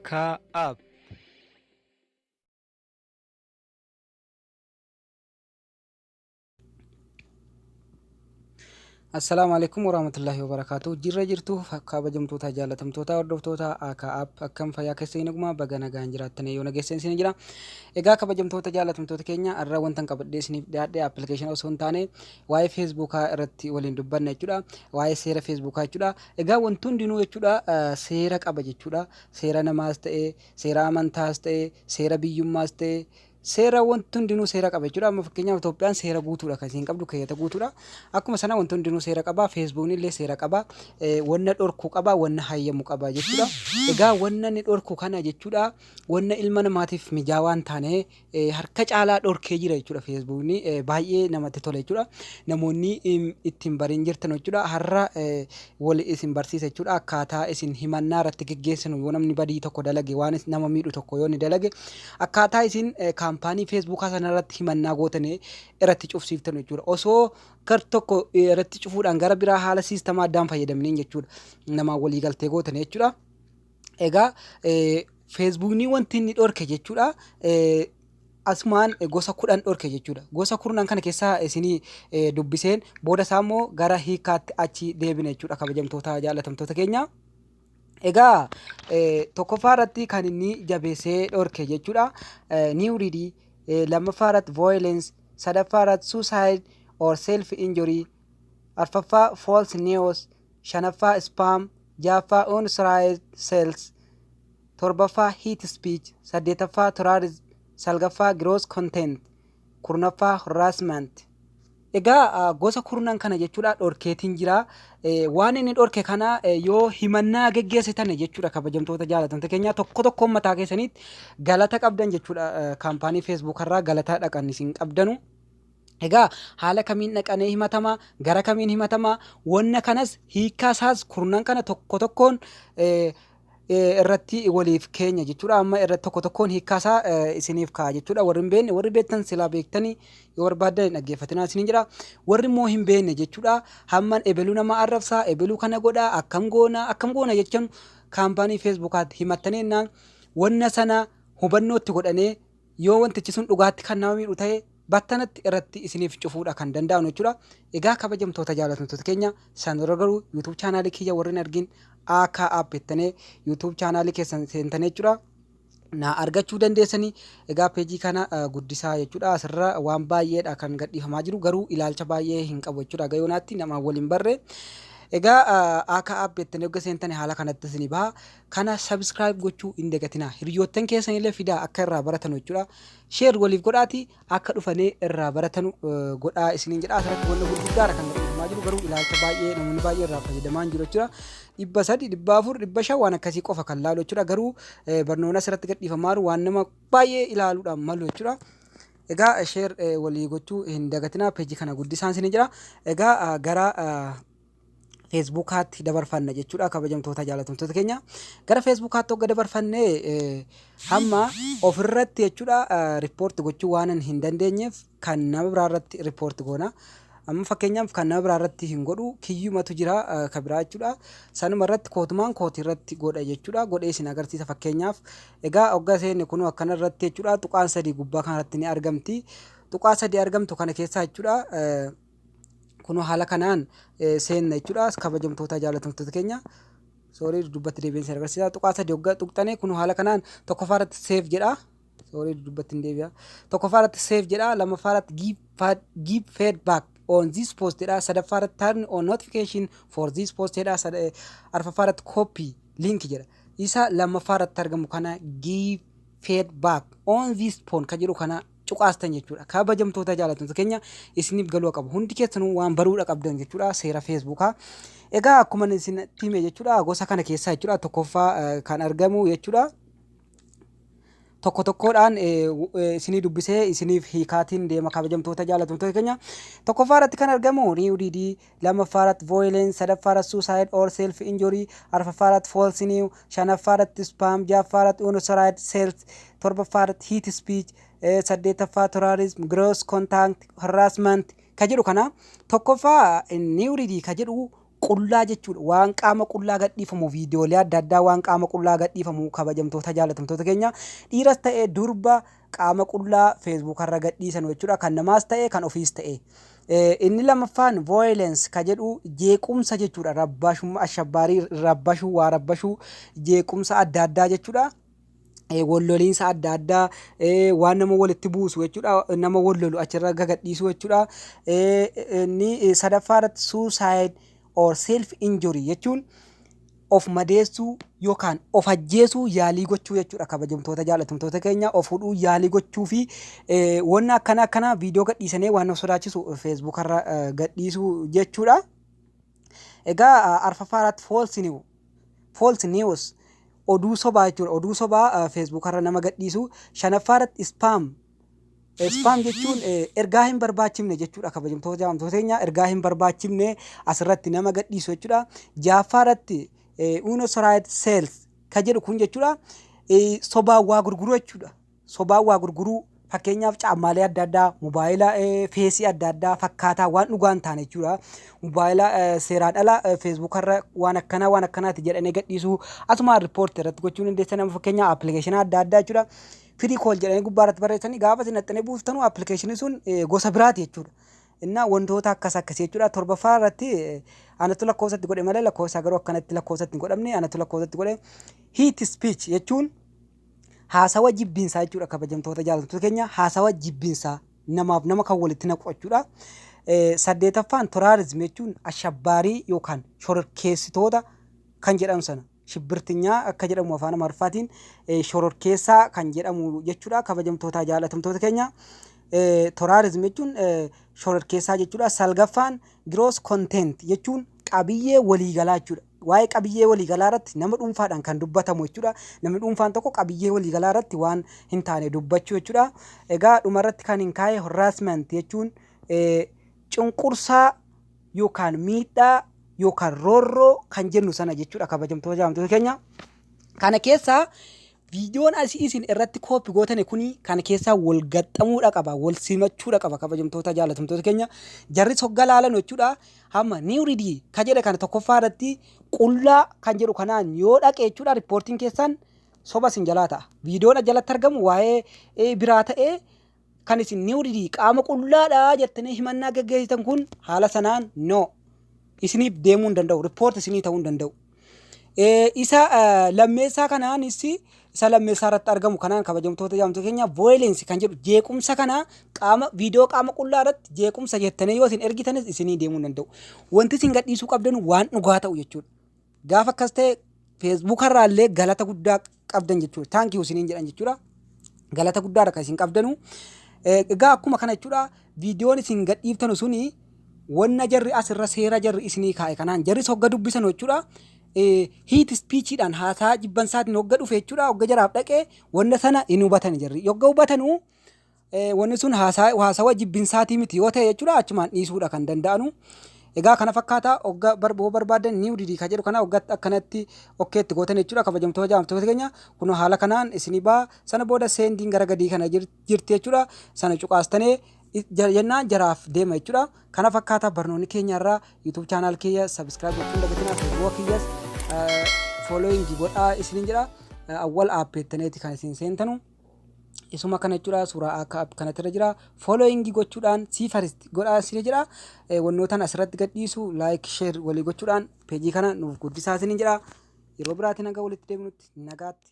AKAP. Assalamu alaikum warahmatullahi wabarakatuh. Jirra jirtu kabajamtoota jaalatamtoota hordoftoota AKAP akkam fayyaa keessanii naguma baga nagaan jiraattan yoo nageessan isin jira. Egaa kabajamtoota jaalatamtoota keenya irra wantan qabadhee isiniif dhiyaadhe appilikeeshinii osoo hin taane waa'ee feesbuukaa irratti waliin dubbanna jechuudha. Waa'ee seera feesbuukaa jechuudha. Egaa wanti hundinuu jechuudha seera qaba jechuudha. Seera namaas ta'ee, seera amantaas ta'ee, seera biyyummaas ta'ee seera wanti hundinuu seera qaba jechuudha. Amma fakkeenyaaf Itoophiyaan seera guutuudha kan isin qabdu keeyyata guutuudha. Akkuma sana wanti hundinuu seera qaba. Feesbuukni illee seera qaba. Wanna dhorkuu qaba, wanna hayyamu qaba jechuudha. Egaa wanna ni dhorku kana jechuudha. Wanna ilma namaatiif mijaawaa hin taane harka caalaa dhorkee jira jechuudha feesbuukni. Baay'ee namatti tola jechuudha. Namoonni ittiin bariin jirtan jechuudha. Har'a wal isin barsiisa jechuudha. Akkaataa isin himannaa irratti geggeessinu yoo namni badii tokko dalage waan nama miidhu tokko yoo ni dalage akkaataa isin kaampaanii feesbuukaa sana irratti himannaa gootanii irratti cufsiiftan jechuudha. Osoo gar tokko irratti cufuudhaan gara biraa haala siistamaa addaan fayyadamneen jechuudha. Namaa walii galtee gootanii jechuudha. Egaa feesbuukni wanti inni dhorke jechuudha. Asumaan gosa 10 dhorke jechuudha. Gosa 10 kana keessaa isinii dubbiseen booda isaa immoo gara hiikaatti achi deebina jechuudha kabajamtoota jaalatamtoota keenya. Egaa tokkoffaa irratti kan inni jabeessee dhorke jechuudha. Nudity, lammaffaa irratti violence, sadaffaa irratti suicide or self injury, arfaffaa false news, shanaffaa spam, jahaffaa unauthorized sales, torbaffaa hate speech, saddeetaffaa terrorism, salgaffaa gross content, kurnaffaa harassment. Egaa gosa 10 kana jechuudha dhorkeetiin jira. Waan inni dhorke kana yoo himannaa geggeessitan jechuudha kabajamtoota jaalatamtoota keenya tokko tokkoon mataa keessanitti galata qabdan jechuudha. Kaampaanii feesbuuk irraa galata dhaqan isin qabdanu. Egaa haala kamiin dhaqanee himatama, gara kamiin himatama, wanna kanas hiikaa isaas 10 kana tokko tokkoon irratti waliif keenya jechuudha. Amma irratti tokko tokkoon hiikkaasaa isiniif ka'a jechuudha. Warri hin beekne warri beektan silaa beektanii yoo barbaadan dhaggeeffatinaa isin jira. Warri immoo hin beekne jechuudha. Hamman ebeluu nama arrabsaa, ebeluu kana godhaa, akkam goona jechuun kaampaanii feesbuukaatti himattanii innaan wanna sana hubannootti godhanee yoo wantichi sun dhugaatti kan nama miidhu ta'e battanatti irratti isiniif cufuudha kan danda'an jechuudha. Egaa kabajamtoota jaalatamtoota keenya sanarra garuu YouTube chaanaalii kiyya warri hin argin AKAP jettanii YouTube chaanaalii keessan seentanii jechuudha. Na argachuu dandeessanii. Egaa peejii kana guddisaa jechuudha. Asirra waan baay'eedha kan gadhiifamaa jiru garuu ilaalcha baay'ee hin qabu jechuudha. Gayoonaatti nama waliin barree. Egaa AKAP jettanii yoo seentanii haala kanatti isinii baha. Kana subscribe gochuu hin dagatinaa. Hiriyoottan keessanillee fidaa akka irraa baratan jechuudha. Share waliif godhaati akka dhufanii irraa baratan godhaa isiniin jedha. Asirratti wanna gurguddaadha kan gadhiifamaa jiru garuu ilaalcha baay'ee namoonni baay'ee irraa fayyadamaa jiru jechuudha. 300, 400, 500 waan akkasii qofa kan laalu jechuudha. Garuu barnoota asirratti gadhiifamaa jiru waan nama baay'ee ilaaluudhaan malu jechuudha. Egaa share walii gochuu hin dagatinaa. Peejii kana guddisaan isin jira. Egaa gara feesbuukaatti dabarfanna jechuudha kabajamtoota jaalatamtoota keenya. Gara feesbuukaatti hogga dabarfannee hamma ofirratti jechuudha riippoorti gochuu waan hin dandeenyeef kan nama biraarratti riippoorti goona. Amma fakkeenyaaf kan nama biraarratti hin godhu kiyyumatu jira kan biraa jechuudha. Sanuma irratti kootumaan kootii irratti godha jechuudha. Godhee isin agarsiisa fakkeenyaaf. Egaa hogga seenne kun akkana irratti jechuudha tuqaan 3 gubbaa kanarratti ni argamti. Tuqaa 3 argamtu kana keessaa jechuudha kun haala kanaan seenna jechuudha kabajamtoota jaalatamtoota keenya. Sorry dubbatti deebiin agarsiisa. Tuqaa 3 hogga tuqxanii kun haala kanaan tokkoffaa irratti save jedha. Sorry dubbatti hin deebi'a. Tokkoffaa irratti save jedha. Lammaffaa irratti give feedback on this post jedha. Sadaffaa irratti turn on notification for this post jedha. Arfaffaa irratti copy link jedha. Isa lammaffaa irratti argamu kana give feedback on this post kan jedhu kana cuqaastan jechuudha. Kabajamtoota jaalatamtoota keenya isiniif galuu qabu. Hundi keessanuu waan baruudha qabdan jechuudha seera feesbuukaa. Egaa akkuma isin hime jechuudha gosa kana keessaa jechuudha tokkoffaa kan argamu jechuudha. Tokko tokkoodhaan isinii dubbisee isiniif hiikaatiin deema kabajamtoota jaalatamtoota keenya. Tokkoffaa irratti kan argamu nudity, lammaffaa irratti violence, sadaffaa irratti suicide or self injury, arfaffaa irratti false news, shanaffaa irratti spam, jahaffaa irratti unauthorized sales, torbaffaa irratti hate speech, saddeetaffaa terrorism, gross contact, harassment ka jedhu kana tokkoffaa nudity ka jedhu qullaa jechuudha. Waan qaama qullaa gadhiifamu viidiyoolee adda addaa waan qaama qullaa gadhiifamu kabajamtoota jaalatamtoota keenya dhiiras ta'ee durba qaama qullaa feesbuuk irra gadhiisan jechuudha. Kan namaas ta'ee kan ofiis ta'ee. Inni lamaffaan violence ka jedhu jeequmsa jechuudha. Rabbashummaa ashabbaarii rabbashuu waa rabbashuu jeequmsa adda addaa jechuudha. Walloliinsa adda addaa waan nama walitti buusu jechuudha. Nama wallolu achirra gadhiisu jechuudha. Inni sadaffaarratti suicide or self injury jechuun of madeessuu yookaan of ajjeesuu yaalii gochuu jechuudha. Kabajamtoota jaalatamtoota keenya of hudhuu yaalii gochuu fi wanna akkana viidiyoo gadhiisanii waan nama sodaachisu feesbuuk irra gadhiisuu jechuudha. Egaa arfaffaarratti false news oduu sobaa jechuudha. Oduu sobaa feesbuuk irra nama gadhiisu. Shanaffaarratti spam jechuun ergaa hin barbaachifne jechuudha. Kabajamtoota jaalatamtoota keenya ergaa hin barbaachifne asirratti nama gadhiisu jechuudha. Jahaffaarratti unnecessary sales ka jedhu kun jechuudha. Sobaa waa gurguruu jechuudha. Sobaa waa gurguruu fakkeenyaaf caammaalee adda addaa mobaayila feesii adda addaa fakkaataa waan dhugaan taane jechuudha. Mobaayila seeraan ala feesbuuk irra waan akkanaati jedhanii gadhiisuu asuma riippoortii irratti gochuu dandeessan. Nama fakkeenyaa appilikeeshinii adda addaa jechuudha. Free call jedhanii gubbaarratti barreessanii gaafa isin naxxanii buuftanu appilikeeshinii sun gosa biraati jechuudha. Innaa wantoota akkasii jechuudha. Torbaffaa irratti anatu lakkoofsatti godhe malee lakkoofsa garuu akkanatti lakkoofsatti hin godhamne anatu lakkoofsatti godhe. Hate speech jechuun haasawa jibbiinsaa jechuudha. Kabajamtoota jaalatamtoota keenya haasawa jibbiinsaa namaaf nama kan walitti naqu jechuudha. Saddeetaffaan terrorism jechuun ashabbaarii yookaan shororkeessitoota kan jedhamu sana. Shibbirtinyaa akka jedhamu afaan Amaariffaatiin shororkeessaa kan jedhamu jechuudha. Kabajamtoota jaalatamtoota keenya terrorism jechuun shororkeessaa jechuudha. Salgaffaan gross content jechuun qabiyyee waliigalaa jechuudha. Waa'ee qabiyyee waliigalaa irratti nama dhuunfaadhaan kan dubbatamu jechuudha. Namni dhuunfaan tokko qabiyyee waliigalaa irratti waan hin taane dubbachuu jechuudha. Egaa dhumarratti kan hin kaa'e harassment jechuun cunqursaa yookaan miidhaa yookaan roorroo kan jennu sana jechuudha. Kabajamtoota jaalatamtoota keenya kana keessaa viidiyoon asii isin irratti kooppi gootane kuni kana keessaa wal gaxxamuudha qaba, wal simachuudha qaba. Kabajamtoota jaalatamtoota keenya jarri sogga laalan jechuudha. Hamma new ready ka jedhe kana tokkoffaa irratti qullaa kan jedhu kanaan yoo dhaqe jechuudha riippoortiin keessan soba isin jalaa ta'a. Viidiyoon jalatti argamu waa'ee biraa ta'ee kan isin new ready qaama qullaadhaa jettanii himannaa gaggeessitan kun haala sanaan no isiniif deemuu hin danda'u. Riippoortii isinii ta'uu hin danda'u. Isa lammeessaa kanaanis isa lammeessaa irratti argamu kanaan kabajamtoota jaalatamtoota keenya violence kan jedhu jeequmsa kana viidiyoo qaama qullaa irratti jeequmsa jettanii yoo isin ergitanis isinii deemuu hin danda'u. Wanti isin gadhiisuu qabdan waan dhugaa ta'u jechuudha. Gaafa akkas ta'e feesbuuk irraallee galata guddaa qabdan jechuudha. Taankii isiniin jedhan jechuudha. Galata guddaa kan isin qabdanu. Egaa akkuma kana jechuudha viidiyoon isin gadhiiftanu suni wanna jarri asirra seera jarri isinii kaa'e kanaan jarri hogga dubbisan jechuudha. Hate speechiidhaan haasaa jibbansaatiin hogga dhufe jechuudha. Hogga jaraaf dhaqee wanna sana hin hubatan jarri. Hogga hubatanu wanni sun haasawa jibbinsaatii miti yoo ta'e jechuudha achumaan dhiisuudha kan danda'anu. Egaa kana fakkaata hogga barbaadan new ready ka jedhu kana hogga akkanatti okkeetti gootan jechuudha. Kabajamtoota jaalatamtoota keenya kun haala kanaan isinii baa sana booda seendiin gara gadii kana jirti jechuudha. Sana cuqaastanee jennaan jaraaf deema jechuudha. Kana fakkaata barnoonni keenya irraa YouTube channel kiyya subscribe gochuun dagatinaa Facebook kiyyas following godhaa isiniin jedha. Awwal aappeettaneeti kan isin seentanu. Isuma kana jechuudha suuraa akka kanatti irra jira. Following gochuudhaan first godhaa isin jira. Wannootaan asirratti gadhiisu like share walii gochuudhaan peejii kana nuuf guddisaa isiniin jedha. Yeroo biraatiin hanga walitti deebinutti nagaatti.